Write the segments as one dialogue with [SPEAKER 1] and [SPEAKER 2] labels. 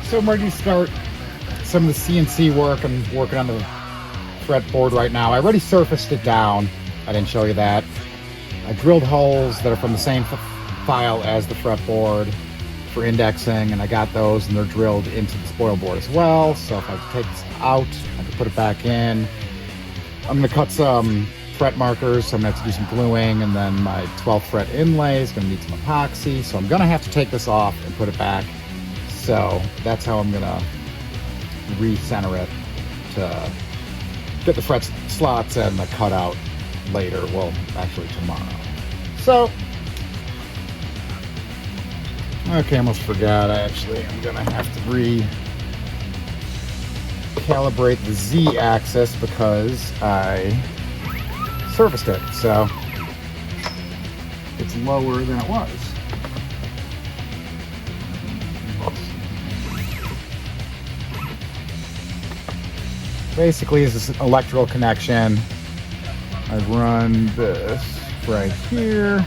[SPEAKER 1] So I'm ready to start some of the CNC work. I'm working on the fretboard right now. I already surfaced it down. I didn't show you that. I drilled holes that are from the same file as the fretboard for indexing, and I got those, and they're drilled into the spoil board as well. So if I take this out, I can put it back in. I'm going to cut some fret markers, so I'm going to have to do some gluing, and then my 12th fret inlay is going to need some epoxy. So I'm going to have to take this off and put it back. So that's how I'm going to recenter it to get the fret slots and the cutout later. Well, actually tomorrow. So, okay, I almost forgot. I'm going to have to recalibrate the Z-axis because I surfaced it. So it's lower than it was. Basically, this is an electrical connection. I run this right here.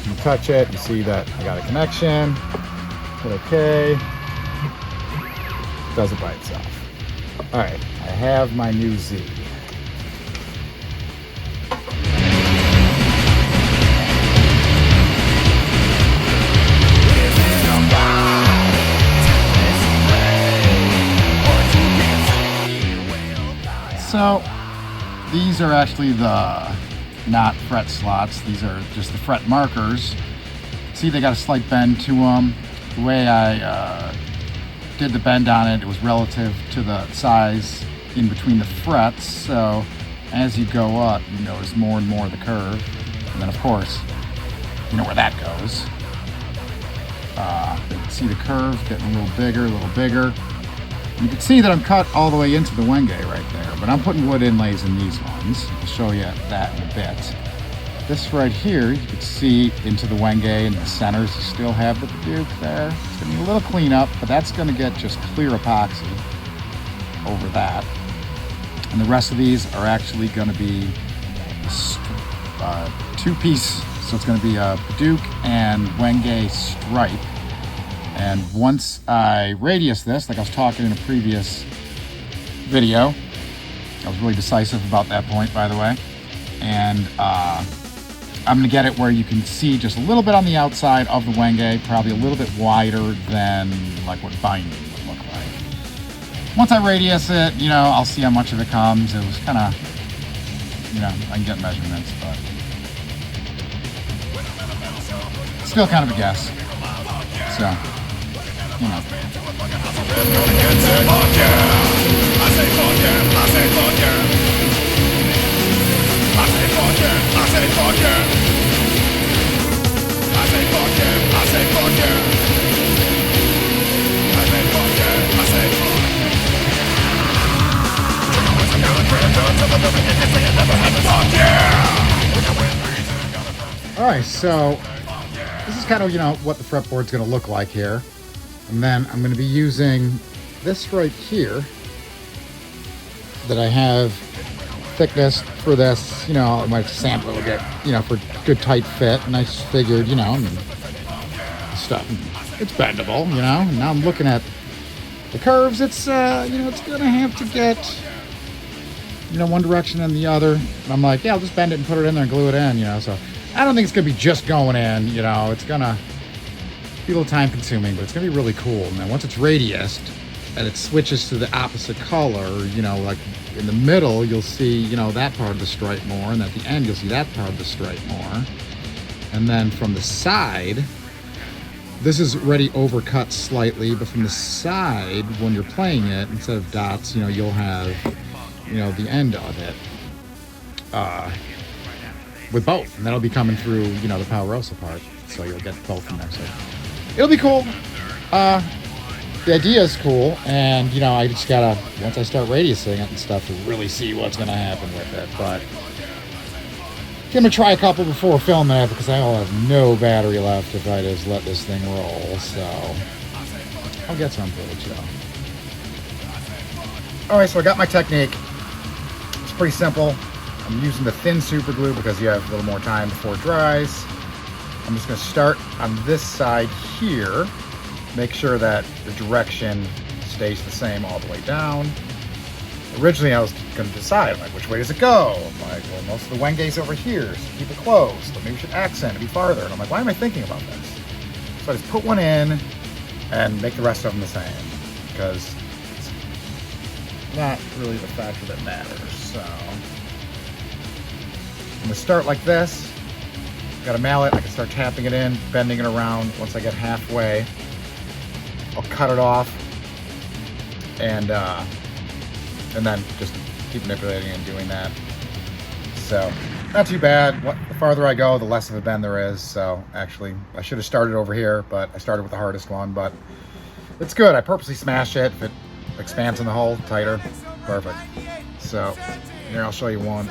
[SPEAKER 1] You touch it, you see that I got a connection. Hit OK. It does it by itself. All right, I have my new Z. So these are actually the not fret slots. These are just the fret markers. See, they got a slight bend to them. The way I did the bend on it, it was relative to the size in between the frets. So as you go up, you notice more and more of the curve. And then of course, you know where that goes. You can see the curve getting a little bigger, a little bigger. You can see that I'm cut all the way into the wenge right there, but I'm putting wood inlays in these ones. I'll show you that in a bit. This right here, you can see into the wenge and the centers. You still have the Duke there. It's gonna be a little cleanup, but that's gonna get just clear epoxy over that. And the rest of these are actually gonna be two-piece, so it's gonna be a Duke and wenge stripe. And once I radius this, like I was talking in a previous video, I was really decisive about that point, by the way. And I'm gonna get it where you can see just a little bit on the outside of the wenge, probably a little bit wider than like what binding would look like. Once I radius it, you know, I'll see how much of it comes. It was kind of, you know, I can get measurements, but still kind of a guess. So. You know. All right, so this is kind of, you know, what the fretboard's going to look like here. And then I'm going to be using this right here that I have thickness for this. You know, I might sample it, get, you know, for good tight fit. And I just figured, you know, I mean, stuff, it's bendable, you know. And now I'm looking at the curves. It's, you know, it's going to have to get, you know, one direction and the other. And I'm like, yeah, I'll just bend it and put it in there and glue it in, you know. So I don't think it's going to be just going in, you know. It's going to be a little time consuming, but it's gonna be really cool. And then once it's radiused and it switches to the opposite color, you know, like in the middle, you'll see, you know, that part of the stripe more, and at the end, you'll see that part of the stripe more. And then from the side, this is already overcut slightly, but from the side, when you're playing it, instead of dots, you know, you'll have, you know, the end of it with both, and that'll be coming through, you know, the Powerosa part, so you'll get both in there. So it'll be cool. The idea is cool, and, you know, I just gotta, once I start radiusing it and stuff, to really see what's gonna happen with it. But I'm gonna try a couple before filming it, because I will have no battery left if I just let this thing roll. So I'll get some footage though. All right, so I got my technique. It's pretty simple. I'm using the thin super glue because you have a little more time before it dries. I'm I'm just going to start on this side here. Make sure that the direction stays the same all the way down. Originally, I was going to decide, like, which way does it go? I'm like, well, most of the Wenge's over here, so keep it closed. But maybe we should accent and be farther. And I'm like, why am I thinking about this? So I just put one in and make the rest of them the same, because it's not really the factor that matters. So I'm going to start like this. Got a mallet. I can start tapping it in, bending it around. Once I get halfway, I'll cut it off, and then just keep manipulating and doing that. So not too bad. The farther I go, the less of a bend there is. So actually, I should have started over here, but I started with the hardest one. But it's good. I purposely smashed it. If it expands in the hole tighter, perfect. So here, I'll show you one.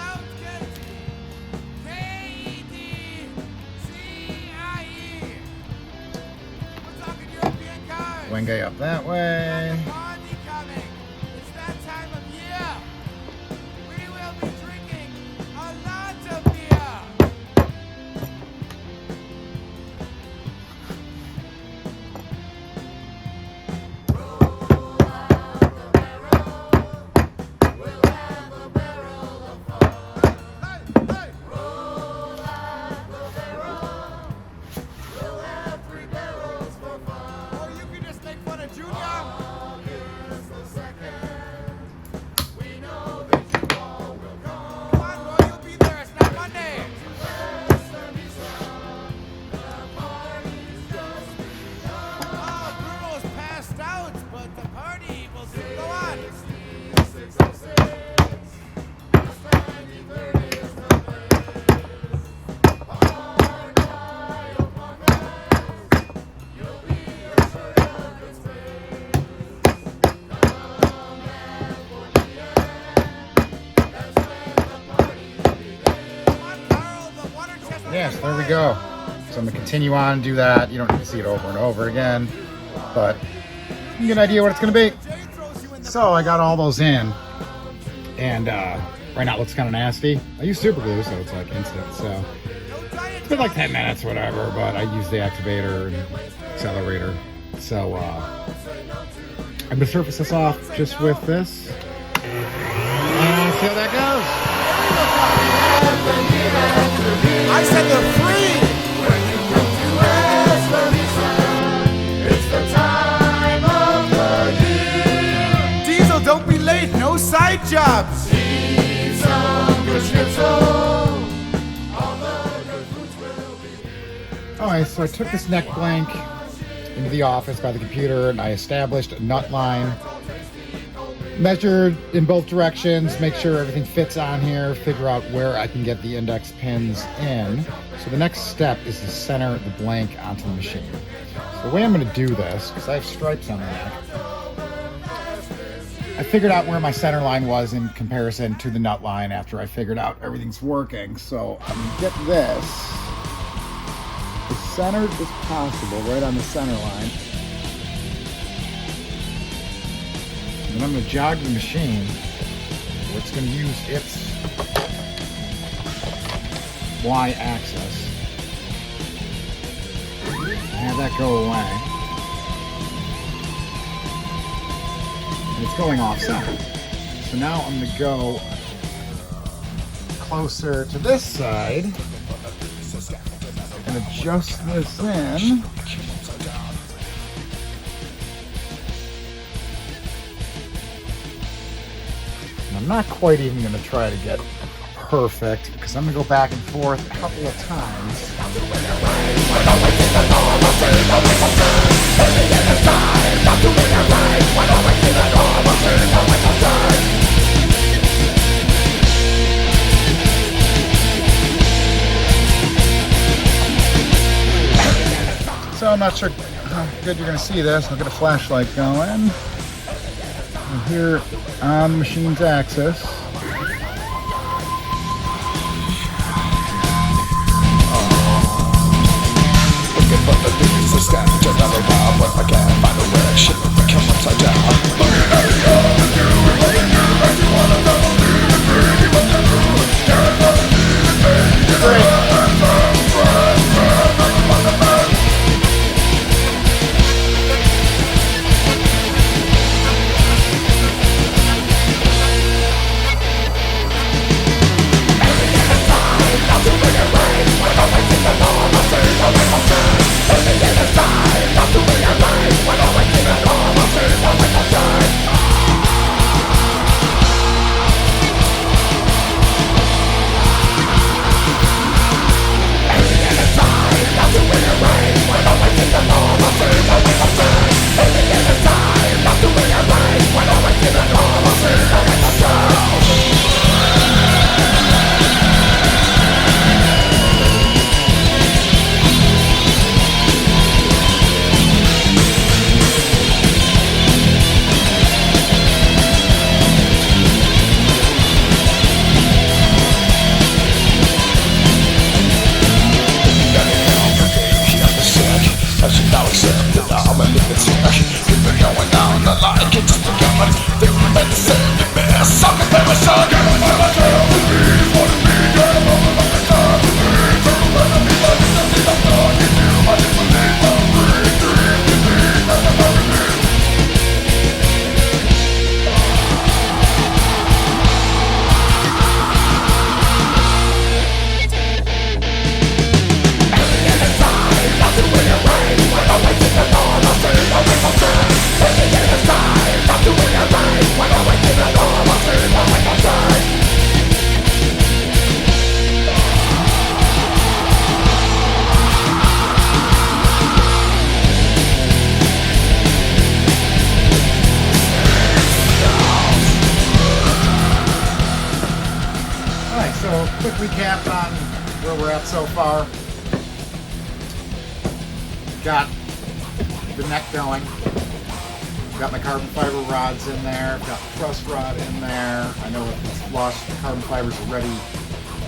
[SPEAKER 1] Wenge up that way. Yes, there we go. So I'm going to continue on and do that. You don't need to see it over and over again, but you can get an idea what it's going to be. So I got all those in, and right now it looks kind of nasty. I use super glue, so it's like instant. So it's been like 10 minutes, whatever, but I use the activator and accelerator. So I'm going to surface this off just with this, and see how that goes.
[SPEAKER 2] I said they're free! When you come to Esperanza, it's the time of the year. Diesel, don't be late, no side jobs! Eat some good schnitzel. All the good foods will be here.
[SPEAKER 1] Alright, so I took this neck blank into the office by the computer and I established a nut line. Measured in both directions, make sure everything fits on here, figure out where I can get the index pins in. So the next step is to center the blank onto the machine. So the way I'm going to do this, because I have stripes on the neck, I figured out where my center line was in comparison to the nut line after I figured out everything's working. So I'm going to get this as centered as possible right on the center line. And I'm going to jog the machine where it's going to use its Y-axis. Have that go away. And it's going off center. So now I'm going to go closer to this side and adjust this in. I'm not quite even going to try to get perfect because I'm going to go back and forth a couple of times. So I'm not sure how good you're going to see this. I'll get a flashlight going. And here on the machine's axis.
[SPEAKER 2] Looking for the biggest step, just not around, but I can't find a direction. Come upside down.
[SPEAKER 3] Now accept that I'm a lunatic. We've been going down the line, can't just become a thing that the same mess. I'm a better son. Get up on my tail, please, what it means. Get up on my tail, please. Turn around and be like, I'm not in you. I just believe I'm free, dream, that's a very dream.
[SPEAKER 1] Alright, so quick recap on where we're at so far. Got the neck going. Got my carbon fiber rods in there. Got the truss rod in there. I know it's flush. The carbon fibers are already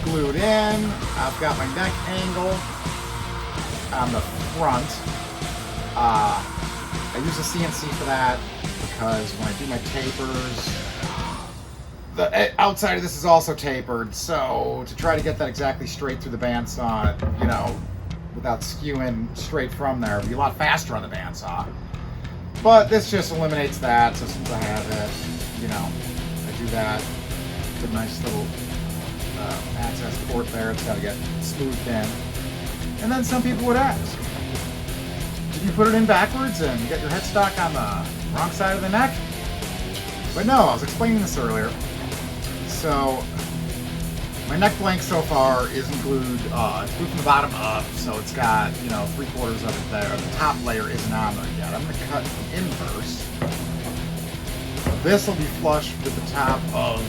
[SPEAKER 1] glued in. I've got my neck angle on the front. I use a CNC for that because when I do my tapers, the outside of this is also tapered. So to try to get that exactly straight through the bandsaw, you know, without skewing straight from there, it'd be a lot faster on the bandsaw. But this just eliminates that, so since I have it, you know, I do that. Put a nice little access port there. It's got to get smoothed in. And then some people would ask, did you put it in backwards and get your headstock on the wrong side of the neck? But no, I was explaining this earlier. So my neck blank so far isn't glued. It's glued from the bottom up, so it's got, you know, 3/4 of it there. The top layer isn't on there yet. I'm going to cut in first. This will be flush with the top of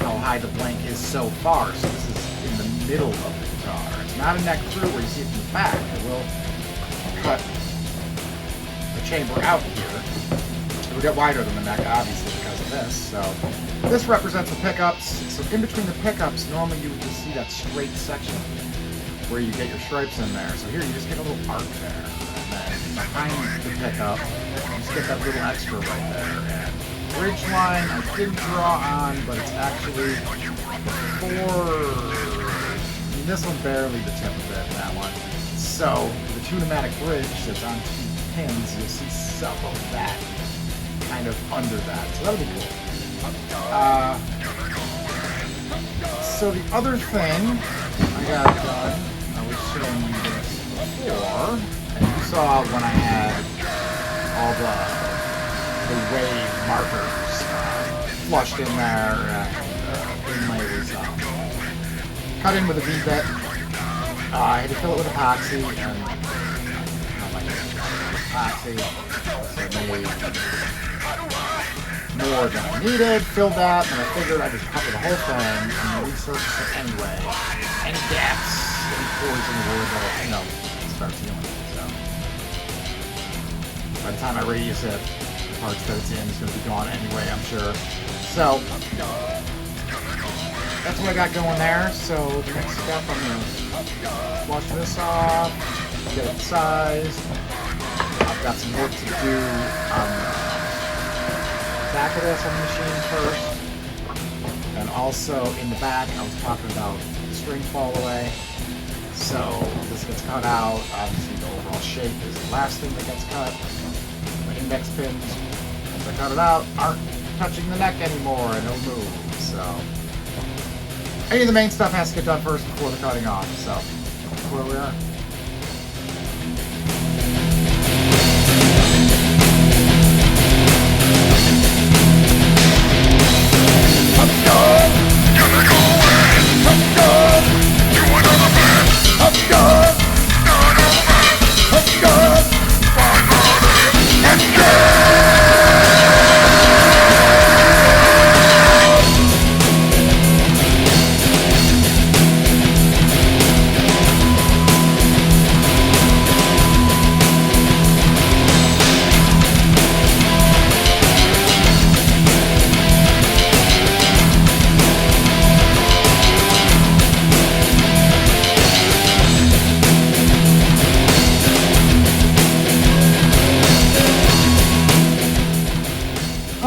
[SPEAKER 1] how high the blank is so far. So this is in the middle of the guitar. It's not a neck through where you see it from the back. I will cut the chamber out here. It'll get wider than the neck, obviously, because of this. So this represents the pickups. So in between the pickups, normally you would just see that straight section where you get your stripes in there. So here you just get a little arc there. And then behind the pickup, you just get that little extra right there. And bridge line, I didn't draw on, but it's actually this one barely the tip of it, that one. So the two-pneumatic bridge that's on 2 pins, you'll see some of that kind of under that. So that'll be cool. So the other thing I got done, I was showing you this before, and you saw when I had all the wave markers flushed in there, and inlay was cut in with a V-bit. I had to fill it with epoxy, and epoxy, so made more than I needed, filled that, and I figured I'd just cover the whole thing and resurface it anyway. Any gaps, any pores in the wood that'll, you know, start healing. So by the time I reuse it, the parts that it's in is going to be gone anyway, I'm sure. So that's what I got going there. So the next step, I'm going to wash this off, get it sized. I've got some work to do on the back of this on the machine first, and also in the back I was talking about the string fall away, so this gets cut out. Obviously the overall shape is the last thing that gets cut. My index pins, once I cut it out, aren't touching the neck anymore and it'll move. So any of the main stuff has to get done first before the cutting off, so that's where we are.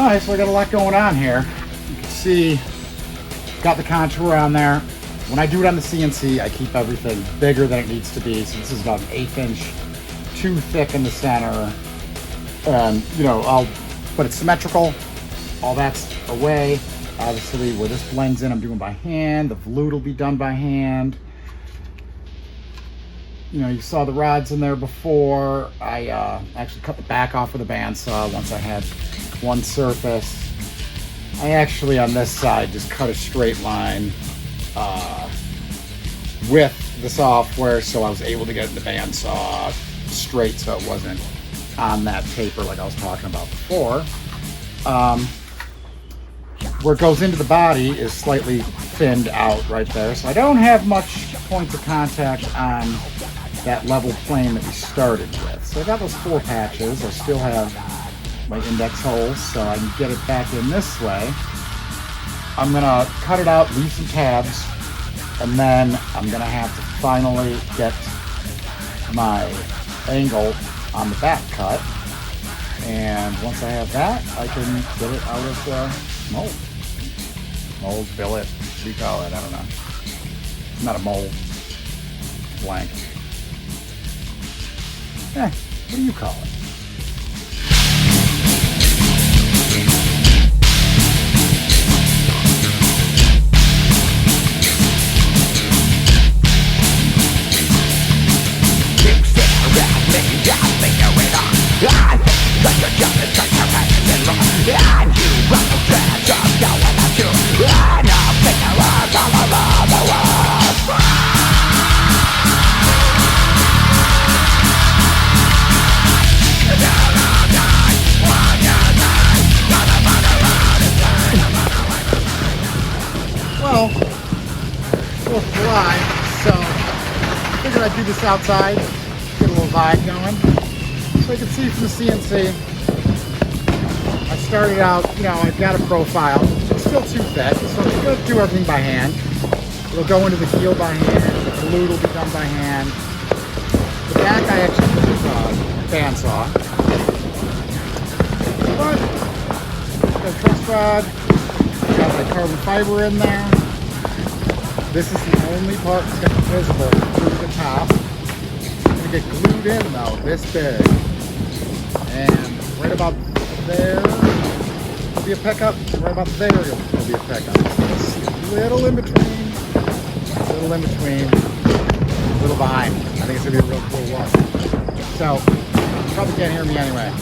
[SPEAKER 1] Alright, so I got a lot going on here. You can see, got the contour on there. When I do it on the CNC, I keep everything bigger than it needs to be. So this is about an 1/8 inch, too thick in the center. And, you know, but it's symmetrical. All that's away. Obviously, where this blends in, I'm doing by hand. The volute will be done by hand. You know, you saw the rods in there before. I actually cut the back off with a bandsaw once I had one surface. I actually, on this side, just cut a straight line with the software, so I was able to get the bandsaw straight so it wasn't on that taper like I was talking about before. Where it goes into the body is slightly thinned out right there, so I don't have much points of contact on that level plane that we started with. So I got those 4 patches. I still have my index holes, so I can get it back in this way. I'm gonna cut it out, leave some tabs, and then I'm gonna have to finally get my angle on the back cut. And once I have that, I can get it out of the mold. Mold, billet, what do you call it? I don't know. It's not a mold. Blank. What do you call it? Well, 4th of July, so I figured I'd do this outside, get a little vibe going. So you can see from the CNC, I started out, you know, I've got a profile. It's still too thick, so I'm going to do everything by hand. It'll go into the heel by hand, the volute will be done by hand. The back I actually use a bandsaw. But, got a truss rod, got my carbon fiber in there. This is the only part that's going to be visible through the top. It's going to get glued in though, this big. And right about there will be a pickup. Right about there will be a pickup. It's a little in between, a little in between, a little behind. I think it's going to be a real cool look. So, you probably can't hear me anyway.